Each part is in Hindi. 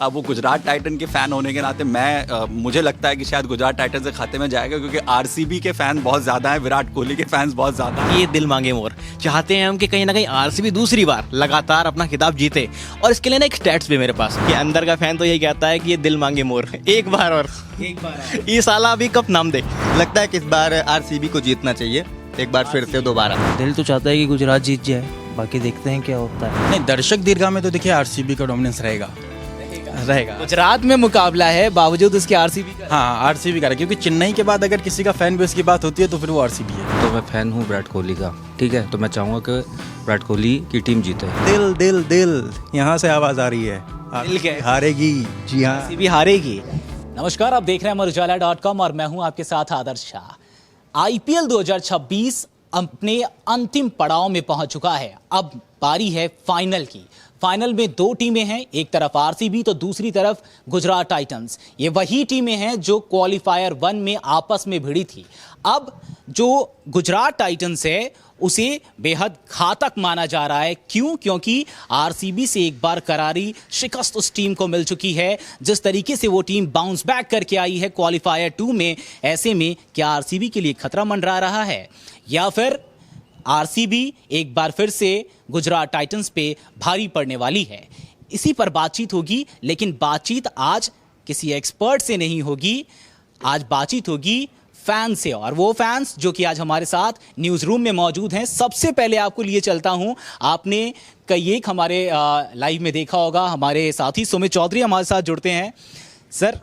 वो गुजरात टाइटन के फ़ैन होने के नाते मुझे लगता है कि शायद गुजरात टाइटन से खाते में जाएगा, क्योंकि आरसीबी के फ़ैन बहुत ज़्यादा हैं, विराट कोहली के फैंस बहुत ज़्यादा हैं। ये दिल मांगे मोर चाहते हैं हम कि कहीं ना कहीं आरसीबी दूसरी बार लगातार अपना खिताब जीते, और इसके लिए ना एक स्टैट्स भी मेरे पास कि अंदर का फैन तो यही कहता है कि ये दिल मांगे मोर एक बार और ये साला अभी कब नाम दे। लगता है कि इस बार आरसीबी को जीतना चाहिए एक बार फिर से दोबारा। दिल तो चाहता है कि गुजरात जीत जाए, बाकी देखते हैं क्या होता है। नहीं, दर्शक दीर्घा में तो देखिए आरसीबी का डोमिनेंस रहेगा। गुजरात में मुकाबला है बावजूद उसके आरसीबी का। हाँ, आरसीबी का, क्योंकि चेन्नई के बाद अगर किसी का फैन बेस की बात होती है तो फिर वो आरसीबी है। तो मैं फैन हूँ विराट कोहली का, ठीक है, तो मैं चाहूँगा कि विराट कोहली की टीम जीते। दिल दिल दिल यहाँ से आवाज आ रही है, दिल क्या है? हारेगी। जी हाँ, आरसीबी हारेगी। नमस्कार, आप देख रहे हैं अमर और मैं हूं आपके साथ आदर्श शाह। आईपीएल 2026 अपने अंतिम पड़ाव में पहुंच चुका है। अब बारी है फाइनल की। फाइनल में दो टीमें हैं, एक तरफ आरसीबी तो दूसरी तरफ गुजरात टाइटंस। ये वही टीमें हैं जो क्वालिफायर 1 में आपस में भिड़ी थी। अब जो गुजरात टाइटंस है उसे बेहद घातक माना जा रहा है। क्यों? क्योंकि आरसीबी से एक बार करारी शिकस्त उस टीम को मिल चुकी है। जिस तरीके से वो टीम बाउंस बैक करके आई है क्वालिफायर 2 में, ऐसे में क्या आरसीबी के लिए खतरा मंडरा रहा है, या फिर आरसीबी एक बार फिर से गुजरात टाइटंस पे भारी पड़ने वाली है? इसी पर बातचीत होगी, लेकिन बातचीत आज किसी एक्सपर्ट से नहीं होगी, आज बातचीत होगी फैन से, और वो फैंस जो कि आज हमारे साथ न्यूज़ रूम में मौजूद हैं। सबसे पहले आपको लिए चलता हूं, आपने कई एक हमारे लाइव में देखा होगा, हमारे साथी सुमित चौधरी हमारे साथ जुड़ते हैं। सर,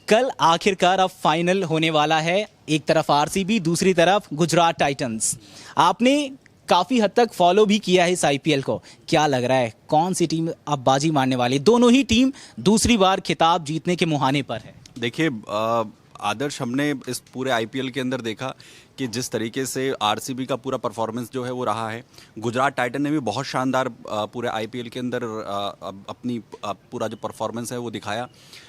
कल आखिरकार अब फाइनल होने वाला है, एक तरफ आरसीबी दूसरी तरफ गुजरात टाइटंस। आपने काफ़ी हद तक फॉलो भी किया है इस आईपीएल को, क्या लग रहा है कौन सी टीम अब बाजी मारने वाली? दोनों ही टीम दूसरी बार खिताब जीतने के मुहाने पर है। देखिए आदर्श, हमने इस पूरे आईपीएल के अंदर देखा कि जिस तरीके से आरसीबी का पूरा परफॉर्मेंस जो है वो रहा है, गुजरात टाइटन ने भी बहुत शानदार पूरे आईपीएल के अंदर अपनी पूरा जो परफॉर्मेंस है वो दिखाया।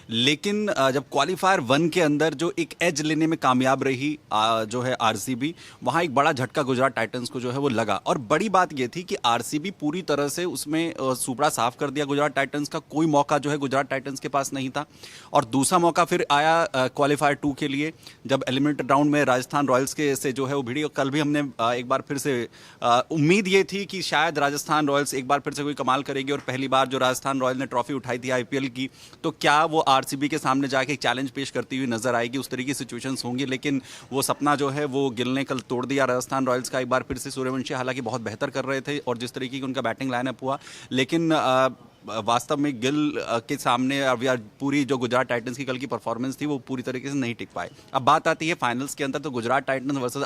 लेकिन जब क्वालिफायर 1 के अंदर जो एक एज लेने में कामयाब रही जो है आरसीबी, वहाँ एक बड़ा झटका गुजरात टाइटंस को जो है वो लगा। और बड़ी बात ये थी कि आरसीबी पूरी तरह से उसमें सुपड़ा साफ कर दिया गुजरात टाइटंस का। कोई मौका जो है गुजरात टाइटंस के पास नहीं था। और दूसरा मौका फिर आया क्वालिफायर 2 के लिए, जब एलिमिनेटर राउंड में राजस्थान रॉयल्स के से जो है वो भिड़ी। और कल भी हमने एक बार फिर से उम्मीद ये थी कि शायद राजस्थान रॉयल्स एक बार फिर से कोई कमाल करेगी, और पहली बार जो राजस्थान रॉयल्स ने ट्रॉफी उठाई थी आईपीएल की, तो क्या वो आरसीबी के सामने जाके एक चैलेंज पेश करती हुई नजर आएगी, उस तरीके की सिचुएशंस होंगी। लेकिन वो सपना जो है वो गिल ने कल तोड़ दिया राजस्थान रॉयल्स का। एक बार फिर से सूर्यवंशी हालांकि बहुत बेहतर कर रहे थे, और जिस तरीके की उनका बैटिंग लाइनअप हुआ, लेकिन वास्तव में गिल के सामने पूरी जो गुजरात टाइटंस की कल की परफॉर्मेंस थी वो पूरी तरीके से नहीं टिक पाए। अब बात आती है फाइनल्स के अंदर, तो गुजरात टाइटंस वर्सेस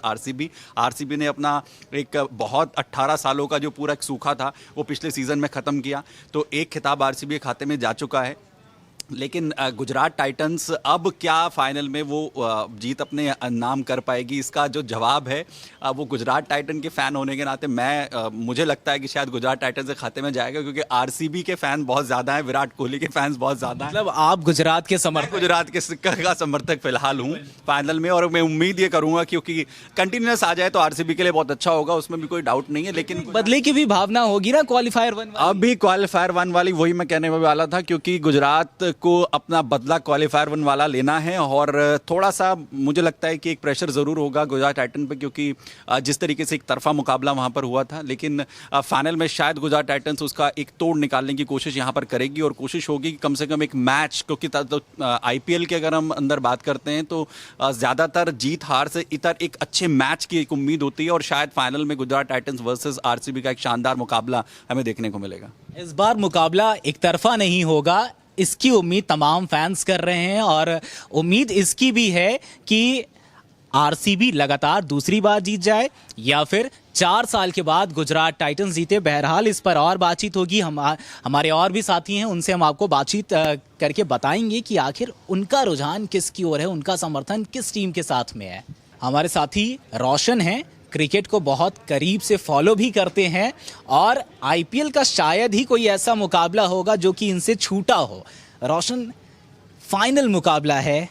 आरसीबी ने अपना एक बहुत 18 सालों का जो पूरा एक सूखा था वो पिछले सीजन में ख़त्म किया। तो एक खिताब आरसीबी के खाते में जा चुका है। लेकिन गुजरात टाइटंस अब क्या फाइनल में वो जीत अपने नाम कर पाएगी, इसका जो जवाब है वो गुजरात टाइटन के फ़ैन होने के नाते मुझे लगता है कि शायद गुजरात टाइटन से खाते में जाएगा, क्योंकि आरसीबी के फ़ैन बहुत ज़्यादा हैं, विराट कोहली के फैंस बहुत ज़्यादा हैं। मतलब आप गुजरात के समर्थक? गुजरात के का समर्थक फिलहाल हूँ फाइनल में, और मैं उम्मीद ये करूँगा क्योंकि कंटिन्यूस आ जाए तो आरसीबी के लिए बहुत अच्छा होगा, उसमें भी कोई डाउट नहीं है। लेकिन बदले की भी भावना होगी ना क्वालिफायर 1 वाली? अब भी क्वालिफायर 1 वाली, वही मैं कहने वाला था, क्योंकि गुजरात को अपना बदला क्वालिफायर 1 वाला लेना है। और थोड़ा सा मुझे लगता है कि एक प्रेशर ज़रूर होगा गुजरात टाइटन पे, क्योंकि जिस तरीके से एक तरफा मुकाबला वहाँ पर हुआ था। लेकिन फाइनल में शायद गुजरात टाइटन्स उसका एक तोड़ निकालने की कोशिश यहाँ पर करेगी, और कोशिश होगी कि कम से कम एक मैच, क्योंकि आईपीएल के अगर हम अंदर बात करते हैं तो ज़्यादातर जीत हार से इतर एक अच्छे मैच की एक उम्मीद होती है, और शायद फाइनल में गुजरात टाइटन्स वर्सेस आरसीबी का एक शानदार मुकाबला हमें देखने को मिलेगा। इस बार मुकाबला एक तरफा नहीं होगा, इसकी उम्मीद तमाम फैंस कर रहे हैं, और उम्मीद इसकी भी है कि आरसीबी लगातार दूसरी बार जीत जाए, या फिर 4 साल के बाद गुजरात टाइटंस जीते। बहरहाल इस पर और बातचीत होगी, हमारे और भी साथी हैं, उनसे हम आपको बातचीत करके बताएंगे कि आखिर उनका रुझान किसकी ओर है, उनका समर्थन किस टीम के साथ में है। हमारे साथी रोशन हैं, क्रिकेट को बहुत करीब से फॉलो भी करते हैं, और आईपीएल का शायद ही कोई ऐसा मुकाबला होगा जो कि इनसे छूटा हो। रोशन, फाइनल मुकाबला है,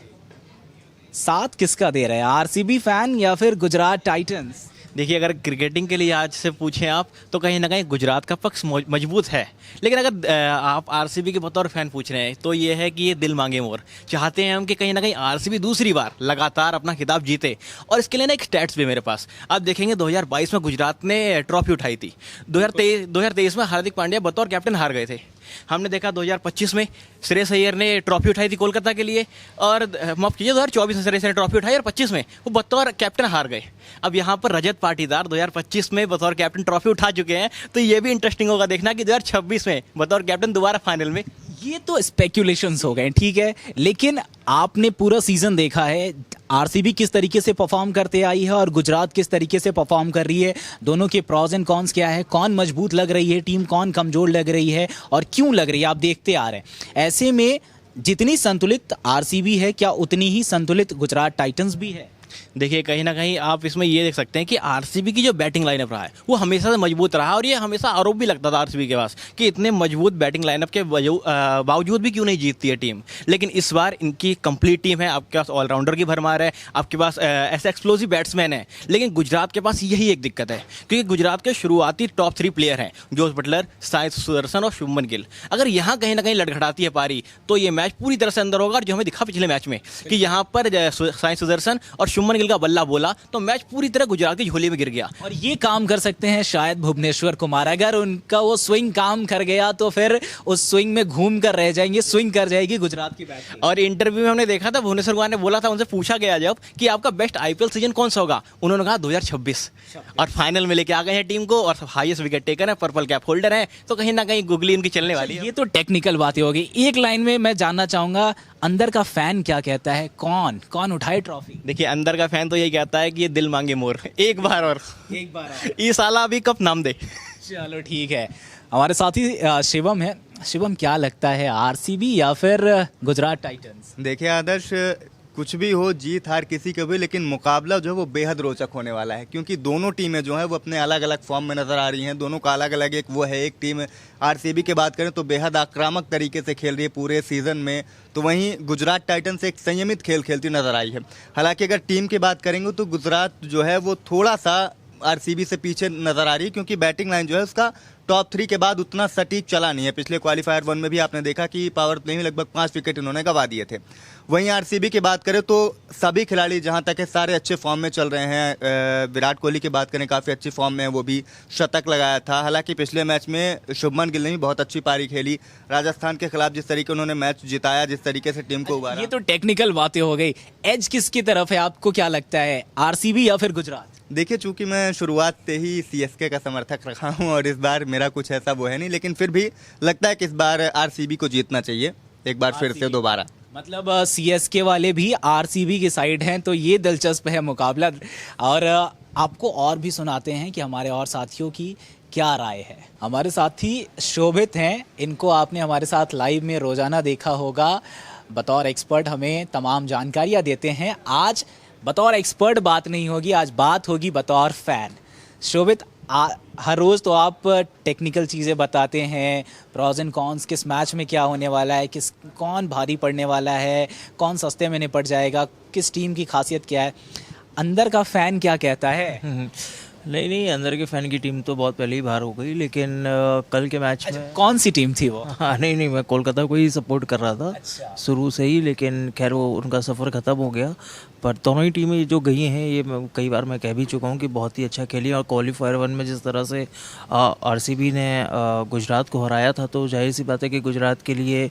साथ किसका दे रहे हैं, आरसीबी फैन या फिर गुजरात टाइटंस? देखिए, अगर क्रिकेटिंग के लिए आज से पूछें आप तो कहीं ना कहीं गुजरात का पक्ष मजबूत है, लेकिन अगर आप आरसीबी के बतौर फैन पूछ रहे हैं तो ये है कि ये दिल मांगे मोर। चाहते हैं हम कि कहीं ना कहीं आरसीबी दूसरी बार लगातार अपना खिताब जीते, और इसके लिए ना एक स्टैट्स भी मेरे पास। आप देखेंगे 2022 में गुजरात ने ट्रॉफी उठाई थी, 2023 में हार्दिक पांड्या बतौर कैप्टन हार गए थे। हमने देखा 2025 में श्रेयस अय्यर ने ट्रॉफी उठाई थी कोलकाता के लिए, और माफ कीजिए 2024 में श्रेयस ने ट्रॉफी उठाई और 25 में वो बतौर कैप्टन हार गए। अब यहाँ पर रजत पाटीदार 2025 में बतौर कैप्टन ट्रॉफी उठा चुके हैं, तो ये भी इंटरेस्टिंग होगा देखना कि 2026 में बतौर कैप्टन दोबारा फाइनल में। ये तो स्पेक्यूलेशंस हो गए, ठीक है, लेकिन आपने पूरा सीजन देखा है आरसीबी किस तरीके से परफॉर्म करते आई है और गुजरात किस तरीके से परफॉर्म कर रही है। दोनों के प्रॉज एंड कॉन्स क्या है, कौन मजबूत लग रही है टीम, कौन कमजोर लग रही है और क्यों लग रही है, आप देखते आ रहे हैं। ऐसे में जितनी संतुलित आरसीबी है, क्या उतनी ही संतुलित गुजरात टाइटंस भी है? देखिए, कहीं ना कहीं आप इसमें ये देख सकते हैं कि आरसीबी की जो बैटिंग लाइनअप रहा है वो हमेशा से मजबूत रहा, और ये हमेशा आरोप भी लगता था आरसीबी के पास कि इतने मजबूत बैटिंग लाइनअप के बावजूद भी क्यों नहीं जीतती है टीम। लेकिन इस बार इनकी कंप्लीट टीम है, आपके पास ऑलराउंडर की भरमार है, आपके पास ऐसे एक्सप्लोसिव बैट्समैन है। लेकिन गुजरात के पास यही एक दिक्कत है, क्योंकि गुजरात के शुरुआती टॉप 3 प्लेयर हैं जोस बटलर, साई सुदर्शन और शुभमन गिल। अगर यहाँ कहीं ना कहीं लड़खड़ाती है पारी तो ये मैच पूरी तरह से अंदर होगा। और जो हमें दिखा पिछले मैच में कि यहाँ पर साई सुदर्शन और शुभमन गिल का बल्ला बोला तो मैच पूरी तरह गुजरात की झोली में गिर गया। और ये काम कर सकते हैं शायद भुवनेश्वर कुमार, अगर उनका वो स्विंग काम कर गया तो फिर उस स्विंग में घूम कर रह जाएंगे, स्विंग कर जाएगी गुजरात की बैटिंग। और इंटरव्यू में हमने देखा था भुवनेश्वर कुमार ने बोला था, उनसे पूछा गया जब कि आपका बेस्ट आईपीएल सीजन कौन सा होगा, उन्होंने कहा 2026, और फाइनल में लेके आ गए हैं टीम को और हाईएस्ट विकेट टेकर है, पर्पल कैप होल्डर है, तो कहीं ना कहीं गुगली इनकी चलने वाली है। ये तो टेक्निकल बातें हो गई। एक लाइन में मैं जानना चाहूंगा, अंदर का फैन क्या कहता है, कौन कौन उठाए ट्रॉफी? देखिए, अंदर का फैन तो यही कहता है कि ये दिल मांगे मोर, एक बार और ये साला अभी कब नाम दे। चलो ठीक है, हमारे साथी शिवम है। शिवम, क्या लगता है आरसीबी या फिर गुजरात टाइटंस? देखिए आदर्श, कुछ भी हो, जीत हार किसी का भी, लेकिन मुकाबला जो है वो बेहद रोचक होने वाला है, क्योंकि दोनों टीमें जो हैं वो अपने अलग अलग फॉर्म में नज़र आ रही हैं। दोनों का अलग अलग एक वो है। एक टीम आरसीबी की बात करें तो बेहद आक्रामक तरीके से खेल रही है पूरे सीज़न में, तो वहीं गुजरात टाइटंस एक संयमित खेल खेलती नज़र आई है। हालांकि अगर टीम की बात करेंगे तो गुजरात जो है वो थोड़ा सा आरसीबी से पीछे नज़र आ रही है, क्योंकि बैटिंग लाइन जो है उसका टॉप 3 के बाद उतना सटीक चला नहीं है। पिछले क्वालिफायर 1 में भी आपने देखा कि पावर प्ले में लगभग 5 विकेट इन्होंने गंवा दिए थे। वहीं आरसीबी की बात करें तो सभी खिलाड़ी जहां तक है सारे अच्छे फॉर्म में चल रहे हैं। विराट कोहली की बात करें, काफ़ी अच्छी फॉर्म में है, वो भी शतक लगाया था। हालांकि पिछले मैच में शुभमन गिल ने भी बहुत अच्छी पारी खेली। राजस्थान के खिलाफ जिस तरीके उन्होंने मैच जिताया, जिस तरीके से टीम को उबारा। ये तो टेक्निकल बातें हो गई। एज किसकी तरफ है, आपको क्या लगता है, आरसीबी या फिर गुजरात? देखिए, चूंकि मैं शुरुआत से ही सीएसके का समर्थक रहा हूं और इस बार मेरा कुछ ऐसा वो है नहीं, लेकिन फिर भी लगता है कि इस बार आरसीबी को जीतना चाहिए एक बार फिर से दोबारा। मतलब सीएसके वाले भी आरसीबी की साइड हैं, तो ये दिलचस्प है मुकाबला। और आपको और भी सुनाते हैं कि हमारे और साथियों की क्या राय है। हमारे साथी शोभित हैं, इनको आपने हमारे साथ लाइव में रोजाना देखा होगा। बतौर एक्सपर्ट हमें तमाम जानकारियाँ देते हैं। आज बतौर एक्सपर्ट बात नहीं होगी, आज बात होगी बतौर फैन। शोभित, हर रोज़ तो आप टेक्निकल चीज़ें बताते हैं, प्रॉज एंड कॉन्स, किस मैच में क्या होने वाला है, कौन भारी पड़ने वाला है, कौन सस्ते में निपट जाएगा, किस टीम की खासियत क्या है। अंदर का फ़ैन क्या कहता है? नहीं, अंदर के फैन की टीम तो बहुत पहले ही बाहर हो गई, लेकिन कल के मैच में कौन सी टीम थी वो? हाँ, नहीं, मैं कोलकाता को ही सपोर्ट कर रहा था शुरू से ही, लेकिन खैर वो उनका सफ़र ख़त्म हो गया। पर दोनों ही टीमें जो गई हैं, ये कई बार मैं कह भी चुका हूँ कि बहुत ही अच्छा खेली। और क्वालिफायर 1 में जिस तरह से आरसीबी ने गुजरात को हराया था, तो जाहिर सी बात है कि गुजरात के लिए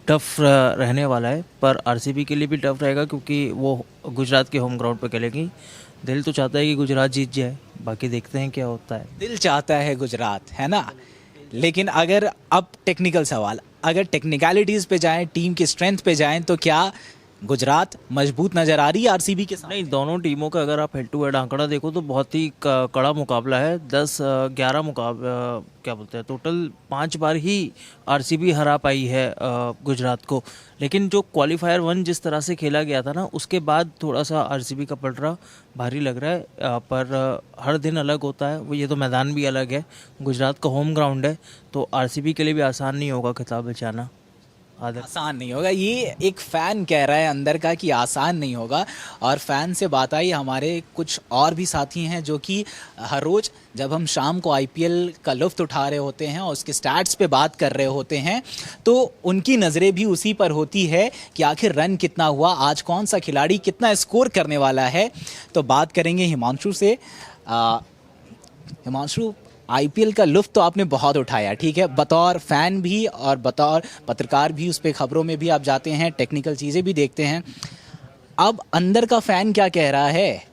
टफ रहने वाला है, पर आरसीबी के लिए भी टफ रहेगा, क्योंकि वो गुजरात के होम ग्राउंड पर खेलेगी। दिल तो चाहता है कि गुजरात जीत जाए, बाकी देखते हैं क्या होता है। दिल चाहता है गुजरात, है ना। लेकिन अगर अब टेक्निकल सवाल, अगर टेक्निकलिटीज़ पे जाएं, टीम की स्ट्रेंथ पे जाएं, तो क्या गुजरात मजबूत नज़र आ रही है आरसीबी के साथ? नहीं, दोनों टीमों का अगर आप हेड टू हेड आंकड़ा देखो तो बहुत ही कड़ा मुकाबला है। 10-11 मुकाबला क्या बोलते हैं, टोटल 5 बार ही आरसीबी हरा पाई है गुजरात को। लेकिन जो क्वालिफायर 1 जिस तरह से खेला गया था ना, उसके बाद थोड़ा सा आरसीबी का पलड़ा भारी लग रहा है। पर हर दिन अलग होता है, वो ये तो मैदान भी अलग है। गुजरात का होम ग्राउंड है, तो आरसीबी के लिए भी आसान नहीं होगा खिताब बचाना। आदर आसान नहीं होगा, ये एक फैन कह रहा है अंदर का कि आसान नहीं होगा। और फैन से बात आई, हमारे कुछ और भी साथी हैं जो कि हर रोज़ जब हम शाम को आईपीएल का लुत्फ़ उठा रहे होते हैं और उसके स्टैट्स पे बात कर रहे होते हैं तो उनकी नज़रें भी उसी पर होती है कि आखिर रन कितना हुआ, आज कौन सा खिलाड़ी कितना स्कोर करने वाला है। तो बात करेंगे हिमांशु से। हिमांशु, आईपीएल का लुत्फ़ तो आपने बहुत उठाया, ठीक है, बतौर फ़ैन भी और बतौर पत्रकार भी, उस पर खबरों में भी आप जाते हैं, टेक्निकल चीज़ें भी देखते हैं। अब अंदर का फ़ैन क्या कह रहा है?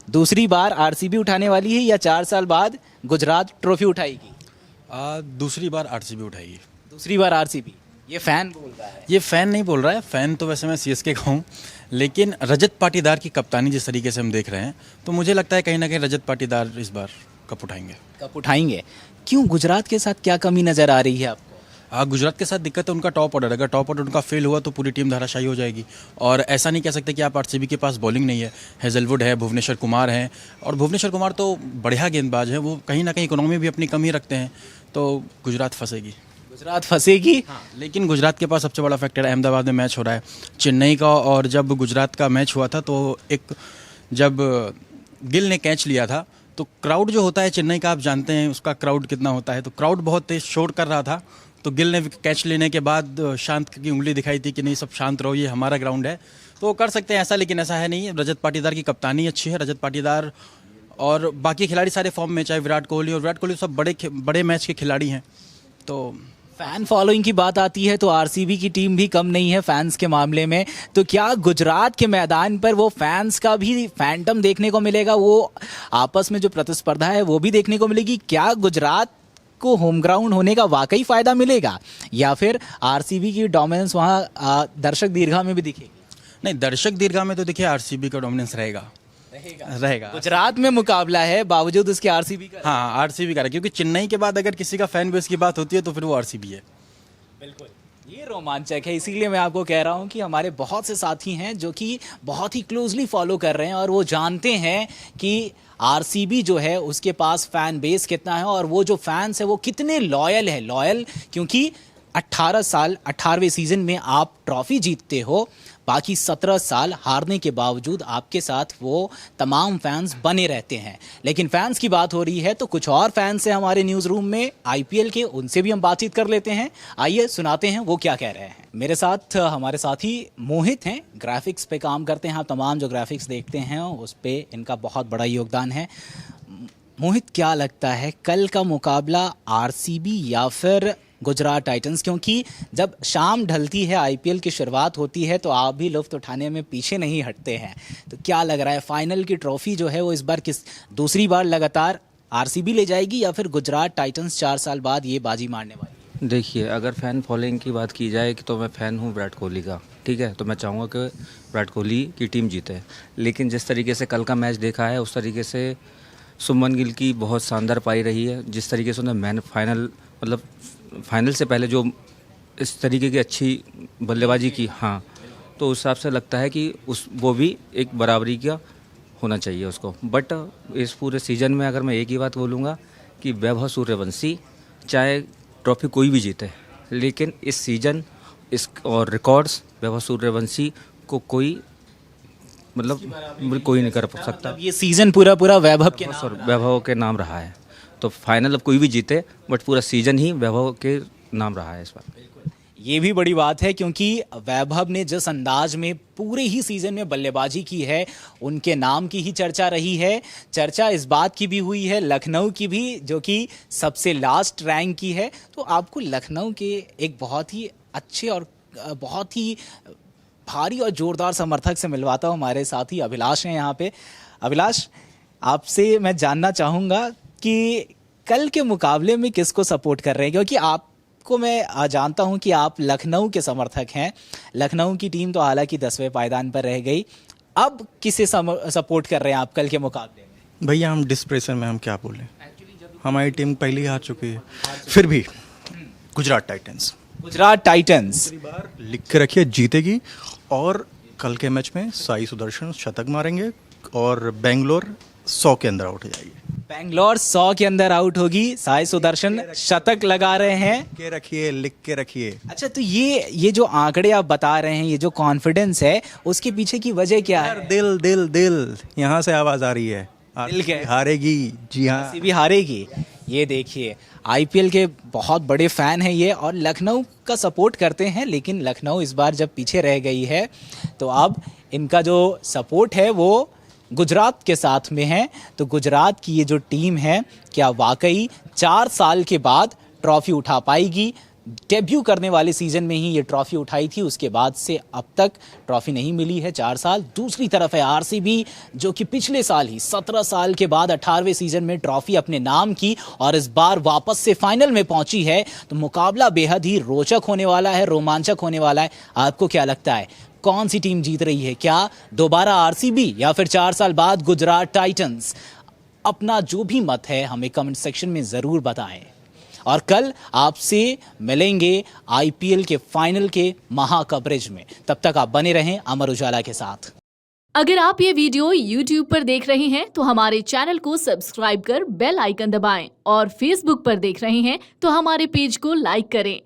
दूसरी बार आरसीबी उठाने वाली है या 4 साल बाद गुजरात ट्रॉफी उठाएगी? दूसरी बार आरसीबी उठाएगी। दूसरी बार आरसीबी, ये फ़ैन बोल रहा है। ये फ़ैन नहीं बोल रहा है, फ़ैन तो वैसे मैं सीएसके का हूँ, लेकिन रजत पाटीदार की कप्तानी जिस तरीके से हम देख रहे हैं तो मुझे लगता है कहीं ना कहीं रजत पाटीदार इस बार कप उठाएंगे। कप उठाएंगे। क्यों, गुजरात के साथ क्या कमी नज़र आ रही है आपको? गुजरात के साथ दिक्कत है उनका टॉप ऑर्डर। अगर टॉप ऑर्डर उनका फेल हुआ तो पूरी टीम धराशायी हो जाएगी। और ऐसा नहीं कह सकते कि आप आरसीबी के पास बॉलिंग नहीं है। हेजलवुड है, भुवनेश्वर कुमार हैं, और भुवनेश्वर कुमार तो बढ़िया गेंदबाज है, वो कहीं ना कहीं इकोनॉमी भी अपनी कमी रखते हैं, तो गुजरात फंसेगी। गुजरात फंसेगी। हाँ, लेकिन गुजरात के पास सबसे बड़ा फैक्टर है, अहमदाबाद में मैच हो रहा है चेन्नई का, और जब गुजरात का मैच हुआ था तो जब गिल ने कैच लिया था तो क्राउड जो होता है चेन्नई का, आप जानते हैं उसका क्राउड कितना होता है, तो क्राउड बहुत तेज शोर कर रहा था। तो गिल ने कैच लेने के बाद शांत की उंगली दिखाई थी कि नहीं सब शांत रहो, ये हमारा ग्राउंड है, तो वो कर सकते हैं ऐसा, लेकिन ऐसा है नहीं। रजत पाटीदार की कप्तानी अच्छी है, रजत पाटीदार और बाकी खिलाड़ी सारे फॉर्म में, चाहे विराट कोहली सब बड़े मैच के खिलाड़ी हैं। तो फैन फॉलोइंग की बात आती है तो आरसीबी की टीम भी कम नहीं है फैंस के मामले में। तो क्या गुजरात के मैदान पर वो फैंस का भी फैंटम देखने को मिलेगा, वो आपस में जो प्रतिस्पर्धा है वो भी देखने को मिलेगी? क्या गुजरात को होम ग्राउंड होने का वाकई फ़ायदा मिलेगा, या फिर आरसीबी की डोमिनेंस वहाँ दर्शक दीर्घा में भी दिखेगी? नहीं, दर्शक दीर्घा में तो देखिए आरसीबी का डोमिनेंस रहेगा। गुजरात में मुकाबला है बावजूद उसके आरसीबी का। हाँ, आरसीबी का, क्योंकि चेन्नई के बाद अगर किसी का फैन बेस की बात होती है तो फिर वो आरसीबी है। बिल्कुल, ये रोमांचक है। इसीलिए मैं आपको कह रहा हूँ कि हमारे बहुत से साथी हैं जो कि बहुत ही क्लोजली फॉलो कर रहे हैं और वो जानते हैं कि आरसीबी जो है उसके पास फैन बेस कितना है और वो जो फैंस है वो कितने लॉयल क्योंकि 18 साल 18वें सीजन में आप ट्रॉफी जीतते हो, बाकी 17 साल हारने के बावजूद आपके साथ वो तमाम फैंस बने रहते हैं। लेकिन फैंस की बात हो रही है तो कुछ और फैंस हैं हमारे न्यूज़ रूम में आईपीएल के, उनसे भी हम बातचीत कर लेते हैं। आइए सुनाते हैं वो क्या कह रहे हैं। मेरे साथ हमारे साथी मोहित हैं, ग्राफिक्स पे काम करते हैं। आप तमाम जो ग्राफिक्स देखते हैं उस पर इनका बहुत बड़ा योगदान है। मोहित, क्या लगता है कल का मुकाबला आरसीबी या फिर गुजरात टाइटंस? क्योंकि जब शाम ढलती है, आईपीएल की शुरुआत होती है तो आप भी लुत्फ़ उठाने में पीछे नहीं हटते हैं। तो क्या लग रहा है फाइनल की ट्रॉफी जो है वो इस बार दूसरी बार लगातार आरसीबी ले जाएगी या फिर गुजरात टाइटंस 4 साल बाद ये बाजी मारने वाली है? देखिए, अगर फ़ैन फॉलोइंग की बात की जाए तो मैं फ़ैन हूँ विराट कोहली का, ठीक है, तो मैं चाहूँगा कि विराट कोहली की टीम जीते। लेकिन जिस तरीके से कल का मैच देखा है उस तरीके से शुभमन गिल की बहुत शानदार पारी रही है। जिस तरीके से उन्होंने फाइनल से पहले जो इस तरीके की अच्छी बल्लेबाजी की, हाँ, तो उस हिसाब से लगता है कि वो भी एक बराबरी का होना चाहिए उसको। बट इस पूरे सीज़न में अगर मैं एक ही बात बोलूँगा कि वैभव सूर्यवंशी चाहे ट्रॉफी कोई भी जीते, लेकिन इस सीज़न और रिकॉर्ड्स वैभव सूर्यवंशी को कोई कोई नहीं कर सकता। ये सीज़न पूरा वैभव के नाम रहा है। तो फाइनल अब कोई भी जीते बट पूरा सीजन ही वैभव के नाम रहा है इस बार। ये भी बड़ी बात है क्योंकि वैभव ने जिस अंदाज में पूरे ही सीजन में बल्लेबाजी की है उनके नाम की ही चर्चा रही है। चर्चा इस बात की भी हुई है लखनऊ की भी, जो कि सबसे लास्ट रैंक की है। तो आपको लखनऊ के एक बहुत ही अच्छे और बहुत ही भारी और ज़ोरदार समर्थक से मिलवाता हूँ। हमारे साथी अभिलाष हैं यहाँ पे। अभिलाष, आपसे मैं जानना चाहूँगा कि कल के मुकाबले में किसको सपोर्ट कर रहे हैं, क्योंकि आपको मैं जानता हूं कि आप लखनऊ के समर्थक हैं। लखनऊ की टीम तो हालांकि 10वें पायदान पर रह गई, अब किसे सपोर्ट कर रहे हैं आप कल के मुकाबले में? भैया हम डिस्प्रेशन में हम क्या बोलें, हमारी टीम पहले ही हार चुकी है। फिर भी गुजरात टाइटंस बार लिख के रखिए जीतेगी, और कल के मैच में साई सुदर्शन शतक मारेंगे और बेंगलोर 100 के अंदर आउट हो जाएगी। बेंगलोर 100 के अंदर आउट होगी, साई सुदर्शन शतक लगा रहे हैं। के रखिए, लिख के रखिए। अच्छा, तो ये जो आंकड़े आप बता रहे हैं, ये जो कॉन्फिडेंस है, उसके पीछे की वजह क्या है? दिल दिल दिल, यहाँ से आवाज आ रही है। दिल के हारेगी, जी हाँ। आरसीबी भी हारेगी। ये देखिए, आईपीएल के बहुत बड़े फैन हैं ये, और लखनऊ का सपोर्ट करते हैं, लेकिन लखनऊ इस बार जब पीछे रह गई है तो अब इनका जो सपोर्ट है वो गुजरात के साथ में है। तो गुजरात की ये जो टीम है, क्या वाकई 4 साल के बाद ट्रॉफी उठा पाएगी? डेब्यू करने वाले सीजन में ही ये ट्रॉफी उठाई थी, उसके बाद से अब तक ट्रॉफी नहीं मिली है 4 साल। दूसरी तरफ है आरसीबी, जो कि पिछले साल ही 17 साल के बाद 18वें सीजन में ट्रॉफी अपने नाम की और इस बार वापस से फाइनल में पहुंची है। तो मुकाबला बेहद ही रोचक होने वाला है, रोमांचक होने वाला है। आपको क्या लगता है, कौन सी टीम जीत रही है? क्या दोबारा आरसीबी या फिर 4 साल बाद गुजरात टाइटंस? अपना जो भी मत है हमें कमेंट सेक्शन में ज़रूर बताएं। और कल आपसे मिलेंगे आईपीएल के फाइनल के महा कवरेज में। तब तक आप बने रहें अमर उजाला के साथ। अगर आप ये वीडियो YouTube पर देख रहे हैं तो हमारे चैनल को सब्सक्राइब कर बेल आइकन दबाएं, और Facebook पर देख रहे हैं तो हमारे पेज को लाइक करें।